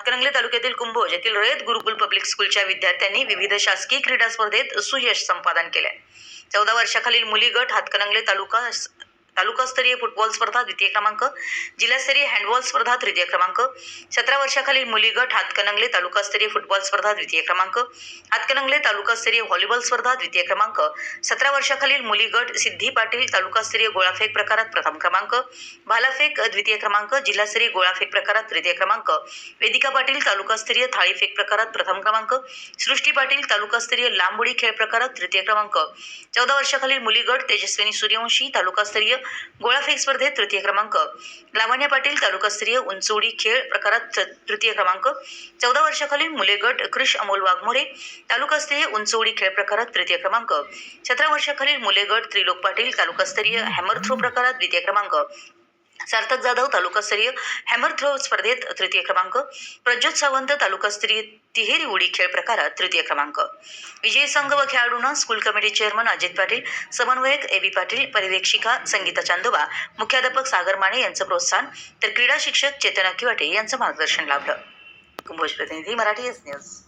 हातकणंगले तालुक्यातील कुंभोज येथील रयत गुरुकुल पब्लिक स्कूलच्या विद्यार्थ्यांनी विविध शासकीय क्रीडा स्पर्धेत सुयश संपादन केले. 14 वर्षाखालील मुली गट हातकणंगले तालुकास्तरीय फुटबॉल स्पर्धा द्वितीय क्रमांक, जिल्हास्तरीय हँडबॉल स्पर्धा तृतीय क्रमांक, 17 वर्षाखालील मुली गट हातकणंगले तालुकास्तरीय फुटबॉल स्पर्धा द्वितीय क्रमांक, हातकणंगले तालुकास्तरीय व्हॉलीबॉल स्पर्धा द्वितीय क्रमांक, 17 वर्षाखालील मुली गट सिद्धी पाटील तालुकास्तरीय गोळाफेक प्रकारात प्रथम क्रमांक, भालाफेक द्वितीय क्रमांक, जिल्हास्तरीय गोळाफेक प्रकारात तृतीय क्रमांक, वेदिका पाटील तालुकास्तरीय थाळीफेक प्रकारात प्रथम क्रमांक, सृष्टी पाटील तालुकास्तरीय लांब उडी खेळ प्रकारात तृतीय क्रमांक, 14 वर्षाखालील मुली गट तेजस्विनी सूर्यवंशी तालुकास्तरीय गोळाफेक स्पर्धेत तृतीय क्रमांक, लावण्य पाटील तालुकास्तरीय उंच उडी खेळ प्रकारात तृतीय क्रमांक, 14 वर्षाखालील मुले गट कृष अमोल वाघमोरे तालुकास्तरीय उंच उडी खेळ प्रकारात तृतीय क्रमांक, 17 वर्षाखालील मुले गट त्रिलोक पाटील तालुकास्तरीय हॅमर थ्रो प्रकारात द्वितीय क्रमांक, सार्थक जाधव तालुकास्तरीय हॅमर थ्रो स्पर्धेत तृतीय क्रमांक, प्रज्योत सावंत तालुकास्तरीय तिहेरी उडी खेळ प्रकारात तृतीय क्रमांक. विजयी संघ व खेळाडूंना school committee chairman Ajit Patil, समन्वयक ए.बी. पाटील, पर्यवेक्षिका संगीता चांदोबा, मुख्याध्यापक सागर माने यांचं प्रोत्साहन तर क्रीडा शिक्षक चेतन अकिवाटे यांचं मार्गदर्शन लाभलं. कुंभोज प्रतिनिधी मराठी न्यूज.